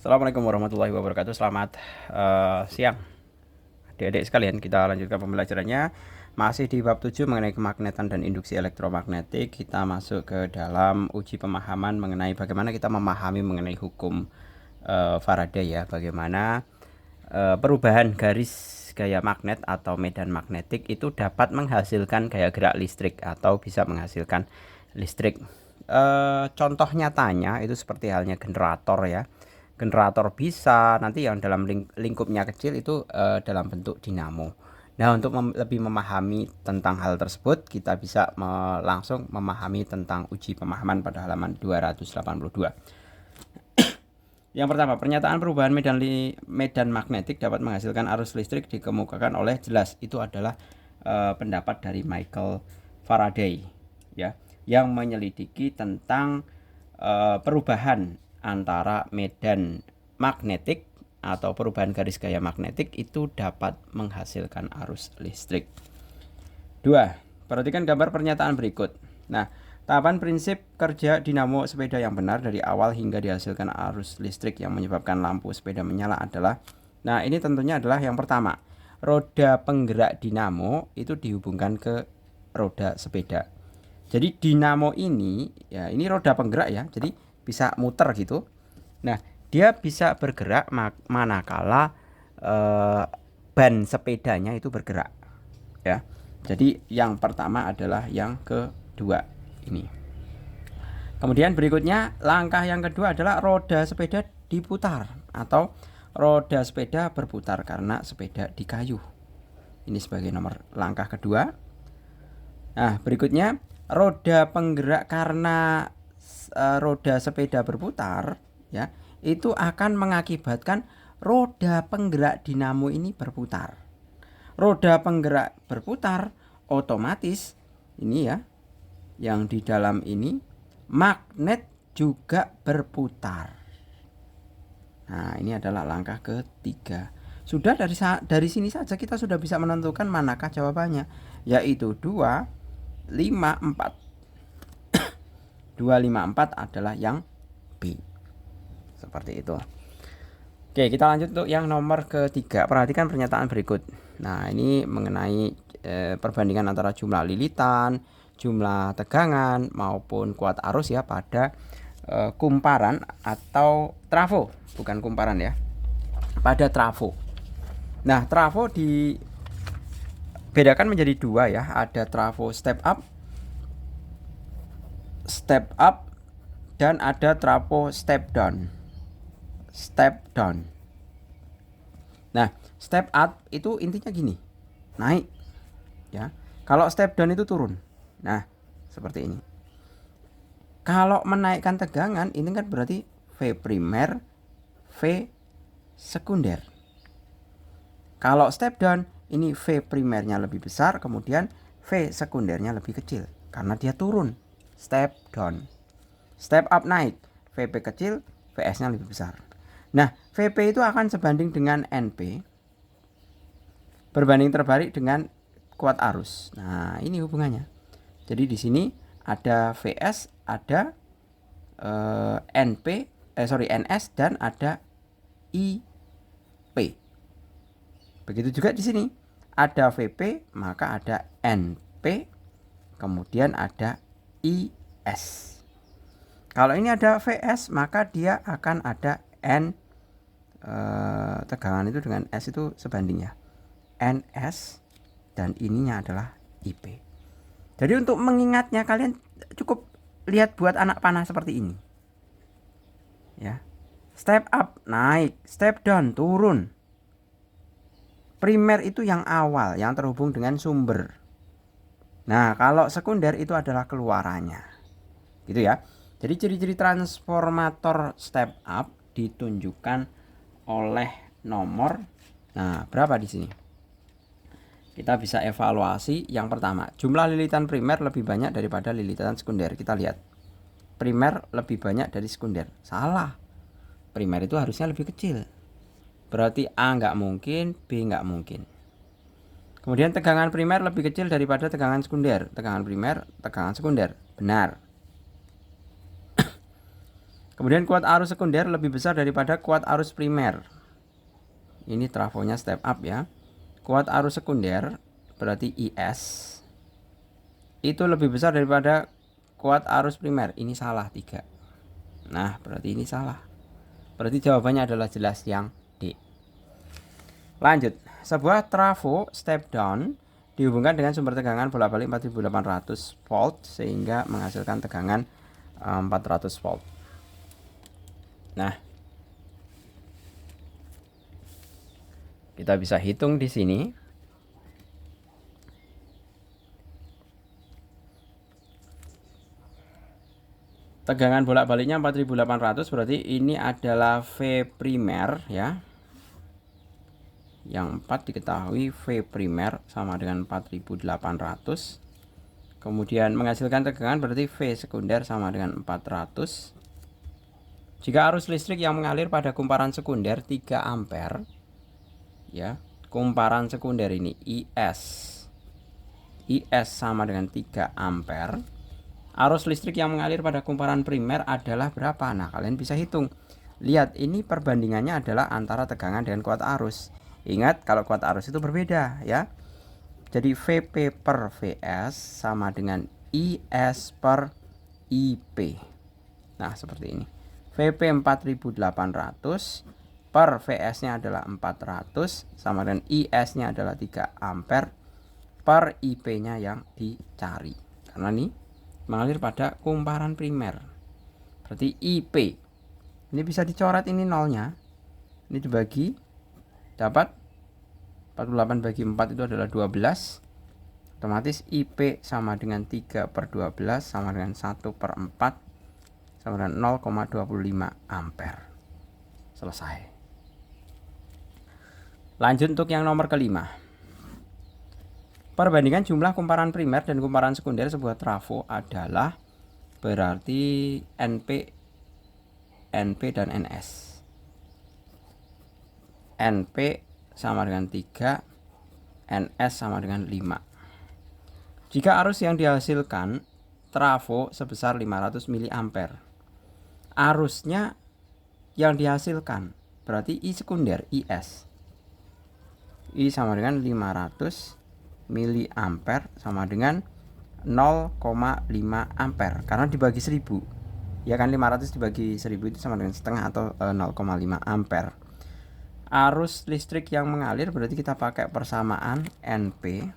Assalamualaikum warahmatullahi wabarakatuh. Selamat siang adik-adik sekalian. Kita lanjutkan pembelajarannya. Masih di bab 7 mengenai kemagnetan dan induksi elektromagnetik. Kita masuk ke dalam uji pemahaman mengenai bagaimana kita memahami mengenai hukum Faraday ya. Bagaimana perubahan garis gaya magnet atau medan magnetik itu dapat menghasilkan gaya gerak listrik atau bisa menghasilkan listrik. Contoh nyatanya itu seperti halnya generator ya. Generator bisa, nanti yang dalam lingkupnya kecil itu dalam bentuk dinamo. Nah, untuk lebih memahami tentang hal tersebut, kita bisa langsung memahami tentang uji pemahaman pada halaman 282. Yang pertama, pernyataan perubahan medan magnetik dapat menghasilkan arus listrik dikemukakan oleh jelas. Itu adalah pendapat dari Michael Faraday ya, yang menyelidiki tentang perubahan antara medan magnetik atau perubahan garis gaya magnetik itu dapat menghasilkan arus listrik. 2. Perhatikan gambar pernyataan berikut. Nah, tahapan prinsip kerja dinamo sepeda yang benar dari awal hingga dihasilkan arus listrik yang menyebabkan lampu sepeda menyala adalah, nah ini tentunya adalah yang pertama, roda penggerak dinamo itu dihubungkan ke roda sepeda. Jadi dinamo ini, ya ini roda penggerak ya, jadi bisa muter gitu. Nah, dia bisa bergerak manakala ban sepedanya itu bergerak ya. Jadi yang pertama adalah yang kedua ini. Kemudian berikutnya langkah yang kedua adalah roda sepeda diputar atau roda sepeda berputar karena sepeda di kayu. Ini sebagai nomor langkah kedua. Nah, berikutnya roda penggerak karena roda sepeda berputar ya, itu akan mengakibatkan roda penggerak dinamo ini berputar. Roda penggerak berputar, otomatis ini ya, yang di dalam ini magnet juga berputar. Nah, ini adalah langkah ketiga. Sudah dari sini saja kita sudah bisa menentukan manakah jawabannya, yaitu 2, 5, 4. 254 adalah yang B. Seperti itu. Oke, kita lanjut untuk yang nomor ketiga. Perhatikan pernyataan berikut. Nah, ini mengenai perbandingan antara jumlah lilitan, jumlah tegangan maupun kuat arus ya pada kumparan atau trafo, bukan kumparan ya. Pada trafo. Nah, trafo dibedakan menjadi dua ya. Ada trafo step up dan ada trafo step down. Nah, step up itu intinya gini, naik ya. Kalau step down itu turun. Nah, seperti ini. Kalau menaikkan tegangan ini kan berarti V primer, V sekunder. Kalau step down ini V primernya lebih besar, kemudian V sekundernya lebih kecil karena dia turun. Step down. Step up naik, VP kecil, VS-nya lebih besar. Nah, VP itu akan sebanding dengan NP, berbanding terbalik dengan kuat arus. Nah, ini hubungannya. Jadi di sini ada VS, ada NS dan ada IP. Begitu juga di sini ada VP, maka ada NP, kemudian ada IS. Kalau ini ada VS, maka dia akan ada tegangan itu dengan S itu sebandingnya NS, dan ininya adalah IP. Jadi untuk mengingatnya kalian cukup lihat buat anak panah seperti ini ya. Step up naik, step down turun. Primer itu yang awal yang terhubung dengan sumber. Nah, kalau sekunder itu adalah keluarannya. Gitu ya. Jadi ciri-ciri transformator step up ditunjukkan oleh nomor. Nah, berapa di sini? Kita bisa evaluasi. Yang pertama, jumlah lilitan primer lebih banyak daripada lilitan sekunder. Kita lihat. Primer lebih banyak dari sekunder. Salah. Primer itu harusnya lebih kecil. Berarti A nggak mungkin, B nggak mungkin. Kemudian tegangan primer lebih kecil daripada tegangan sekunder. Tegangan primer, tegangan sekunder. Benar. Kemudian kuat arus sekunder lebih besar daripada kuat arus primer. Ini trafonya step up ya. Kuat arus sekunder berarti IS itu lebih besar daripada kuat arus primer. Ini salah 3. Nah, berarti ini salah. Berarti jawabannya adalah jelas yang D. Lanjut, sebuah trafo step down dihubungkan dengan sumber tegangan bolak-balik 4800 volt sehingga menghasilkan tegangan 400 volt. Nah, kita bisa hitung di sini. Tegangan bolak-baliknya 4800 berarti ini adalah V primer ya. Yang 4 diketahui V primer sama dengan 4800. Kemudian menghasilkan tegangan berarti V sekunder sama dengan 400. Jika arus listrik yang mengalir pada kumparan sekunder 3 ampere ya, kumparan sekunder ini IS sama dengan 3 ampere. Arus listrik yang mengalir pada kumparan primer adalah berapa? Nah, kalian bisa hitung. Lihat, ini perbandingannya adalah antara tegangan dengan kuat arus. Ingat, kalau kuat arus itu berbeda ya. Jadi VP per VS sama dengan IS per IP. Nah, seperti ini. VP 4800 per VS-nya adalah 400 sama dengan IS-nya adalah 3 ampere per IP-nya yang dicari. Karena ini mengalir pada kumparan primer. Berarti IP. Ini bisa dicoret ini nolnya. Ini dibagi dapat 48 bagi 4 itu adalah 12. Otomatis IP sama dengan 3 per 12 sama dengan 1 per 4 sama dengan 0,25 ampere. Selesai. Lanjut untuk yang nomor kelima. Perbandingan jumlah kumparan primer dan kumparan sekunder sebuah trafo adalah berarti NP dan NS. NP sama dengan 3, NS sama dengan 5. Jika arus yang dihasilkan trafo sebesar 500 mA, arusnya yang dihasilkan berarti I sekunder IS. I sama dengan 500 mA sama dengan 0,5 ampere karena dibagi 1000. Ya kan, 500 dibagi 1000 itu sama dengan setengah atau 0,5 ampere. Arus listrik yang mengalir berarti kita pakai persamaan NP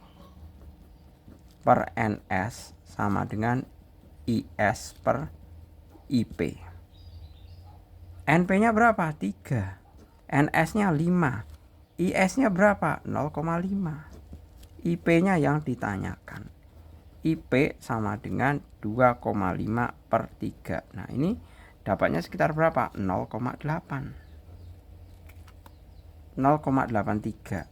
per NS sama dengan IS per IP. NP-nya berapa? 3. NS-nya 5. IS-nya berapa? 0,5. IP-nya yang ditanyakan. IP sama dengan 2,5 per 3. Nah, ini dapatnya sekitar berapa? 0,83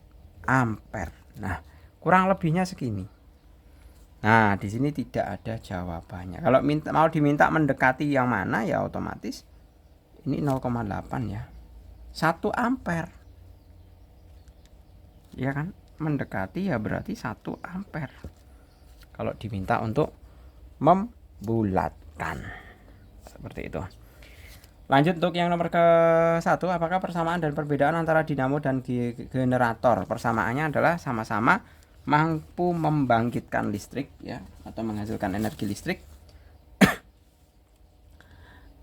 ampere. Nah, kurang lebihnya segini. Nah, di sini tidak ada jawabannya. Kalau mau diminta mendekati yang mana ya otomatis ini 0,8 ya. 1 ampere. Ya kan? Mendekati ya berarti 1 ampere. Kalau diminta untuk membulatkan. Seperti itu. Lanjut untuk yang nomor ke-1, apakah persamaan dan perbedaan antara dinamo dan generator? Persamaannya adalah sama-sama mampu membangkitkan listrik ya, atau menghasilkan energi listrik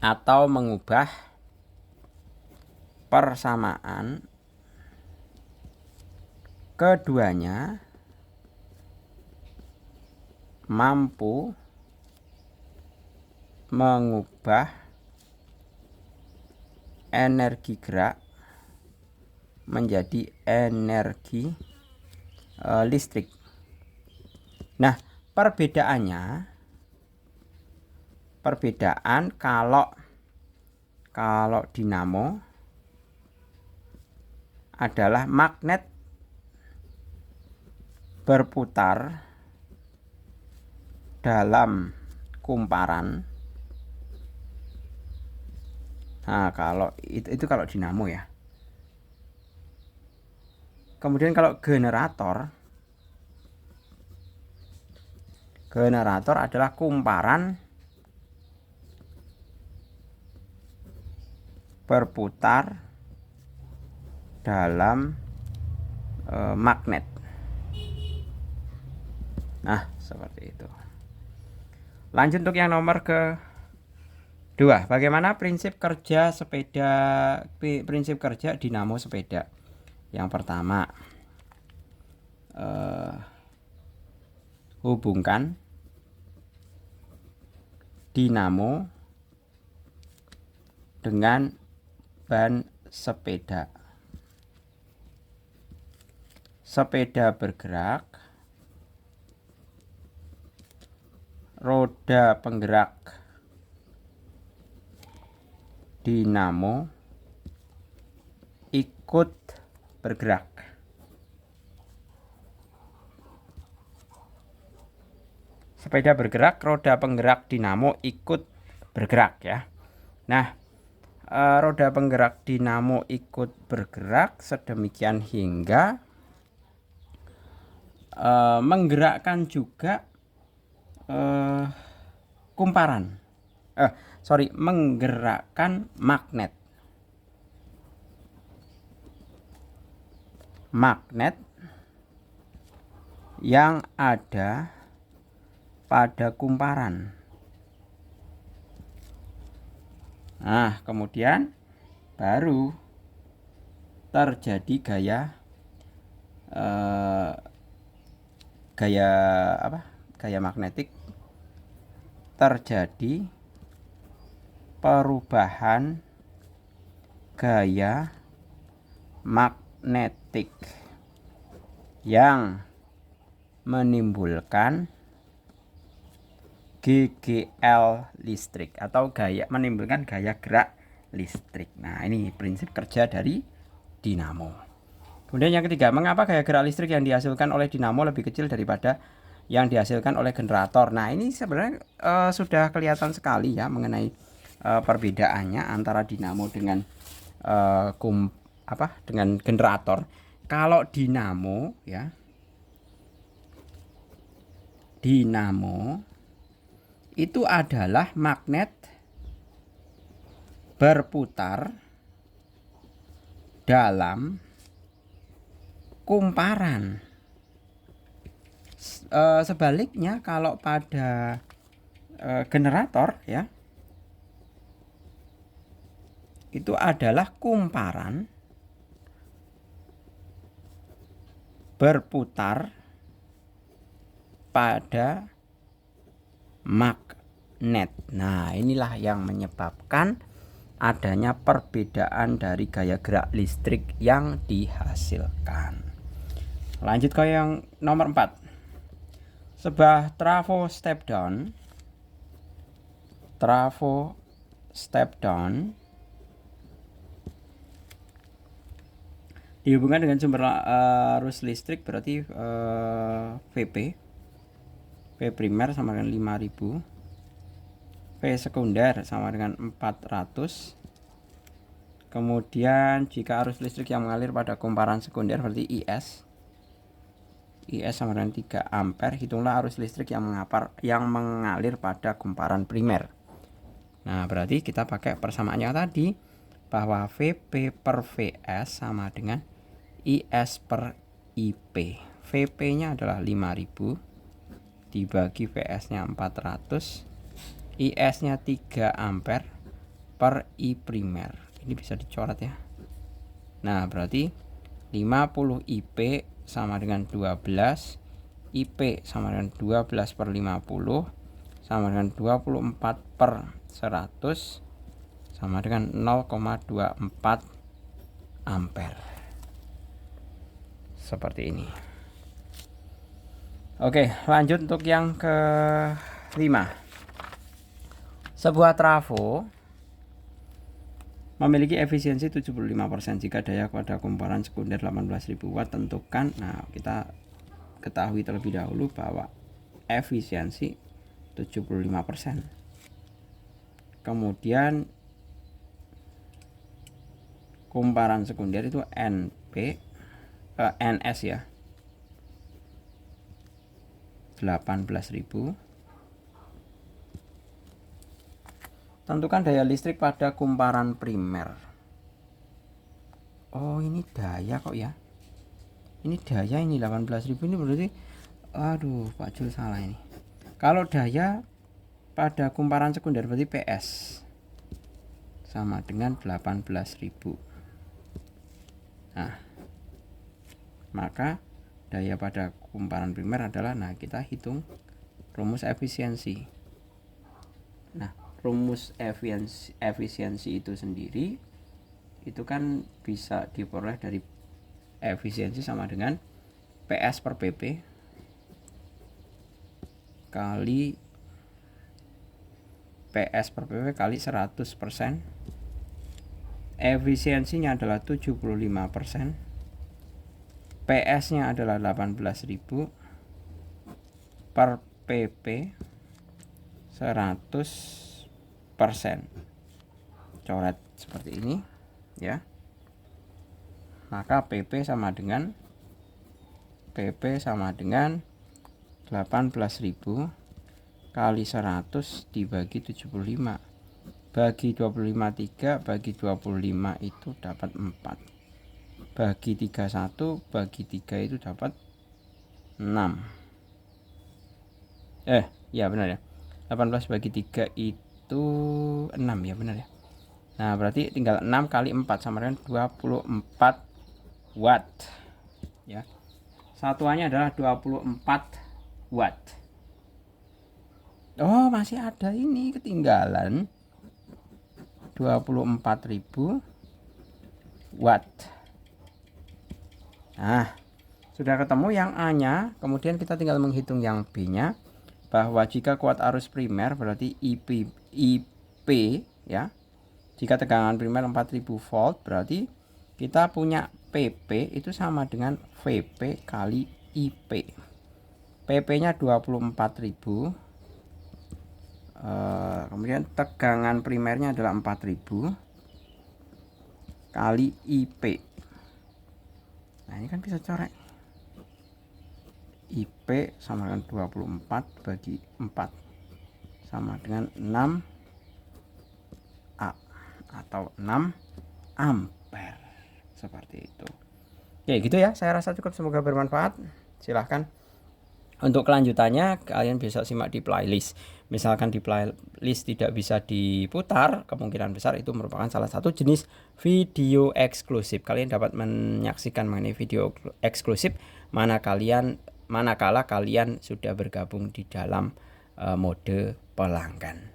atau mengubah persamaan keduanya mampu mengubah energi gerak menjadi energi listrik. Nah, perbedaan kalau dinamo adalah magnet berputar dalam kumparan. Nah, kalau itu kalau dinamo ya. Kemudian kalau generator adalah kumparan berputar dalam magnet. Nah, seperti itu. Lanjut untuk yang nomor kedua, bagaimana prinsip kerja dinamo sepeda. Yang pertama, hubungkan dinamo dengan ban sepeda. Sepeda bergerak, roda penggerak dinamo ikut bergerak. Sepeda bergerak, roda penggerak dinamo ikut bergerak ya. Nah, roda penggerak dinamo ikut bergerak sedemikian hingga menggerakkan juga kumparan. Menggerakkan magnet. Magnet yang ada pada kumparan. Nah, kemudian baru terjadi gaya magnetik, terjadi perubahan gaya magnetik yang menimbulkan GGL listrik atau menimbulkan gaya gerak listrik. Nah, ini prinsip kerja dari dinamo. Kemudian yang ketiga, mengapa gaya gerak listrik yang dihasilkan oleh dinamo lebih kecil daripada yang dihasilkan oleh generator? Nah, ini sebenarnya sudah kelihatan sekali ya mengenai perbedaannya antara dinamo dengan dengan generator. Kalau dinamo ya, dinamo itu adalah magnet berputar dalam kumparan. Sebaliknya kalau pada generator ya, itu adalah kumparan berputar pada magnet. Nah, inilah yang menyebabkan adanya perbedaan dari gaya gerak listrik yang dihasilkan. Lanjut ke yang nomor 4. Sebuah trafo step down dihubungkan dengan sumber arus listrik, berarti VP. V primer sama dengan 5000, V sekunder sama dengan 400. Kemudian jika arus listrik yang mengalir pada kumparan sekunder berarti IS sama dengan 3 ampere. Hitunglah arus listrik yang mengalir pada kumparan primer. Nah, berarti kita pakai persamaannya tadi, bahwa VP per VS sama dengan IS per IP. VP nya adalah 5000 dibagi VS nya 400, IS nya 3 ampere per I primer. Ini bisa dicoret ya. Nah, berarti 50 IP sama dengan 12, IP sama dengan 12 per 50 sama dengan 24 per 100 sama dengan 0,24 ampere. Seperti ini. Oke, lanjut untuk yang kelima. Sebuah trafo memiliki efisiensi 75% jika daya pada kumparan sekunder 18.000 watt. Tentukan. Nah, kita ketahui terlebih dahulu bahwa efisiensi 75%. Kemudian kumparan sekunder itu NS ya, 18.000. Tentukan daya listrik pada kumparan primer. Oh, ini daya kok ya. Ini daya, ini 18.000 ini berarti, aduh Pak Jul salah ini. Kalau daya pada kumparan sekunder berarti PS sama dengan 18.000. Nah, maka daya pada kumparan primer adalah, nah kita hitung rumus efisiensi. Nah, rumus efisiensi itu sendiri itu kan bisa diperoleh dari efisiensi sama dengan PS per PP kali PS per PP kali 100%. Efisiensinya adalah 75%. PS-nya adalah 18.000 per PP 100%. Coret seperti ini ya. Maka PP sama dengan 18.000 kali 100 dibagi 75. Bagi 25 3, bagi 25 itu dapat 4. Bagi 31, bagi 3 itu dapat 6. Ya benar ya. 18 bagi 3 itu 6 ya, benar ya. Nah, berarti tinggal 6 kali 4 sama dengan 24 watt. Ya. Satuannya adalah 24 watt. Oh, masih ada ini ketinggalan. 24.000 watt. Nah, sudah ketemu yang A-nya, kemudian kita tinggal menghitung yang B-nya, bahwa jika kuat arus primer berarti IP ya. Jika tegangan primer 4000 volt berarti kita punya PP itu sama dengan VP kali IP. PP-nya 24.000. Kemudian tegangan primernya adalah 4000 kali IP. Nah, ini kan bisa corek. IP sama dengan 24 bagi 4 sama dengan 6A atau 6 ampere. Seperti itu. Oke, gitu ya. Saya rasa cukup, semoga bermanfaat. Silahkan untuk kelanjutannya kalian bisa simak di playlist. Misalkan di playlist tidak bisa diputar, kemungkinan besar itu merupakan salah satu jenis video eksklusif. Kalian dapat menyaksikan mengenai video eksklusif manakala kalian sudah bergabung di dalam mode pelanggan.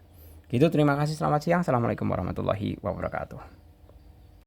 Gitu, terima kasih, selamat siang. Assalamualaikum warahmatullahi wabarakatuh.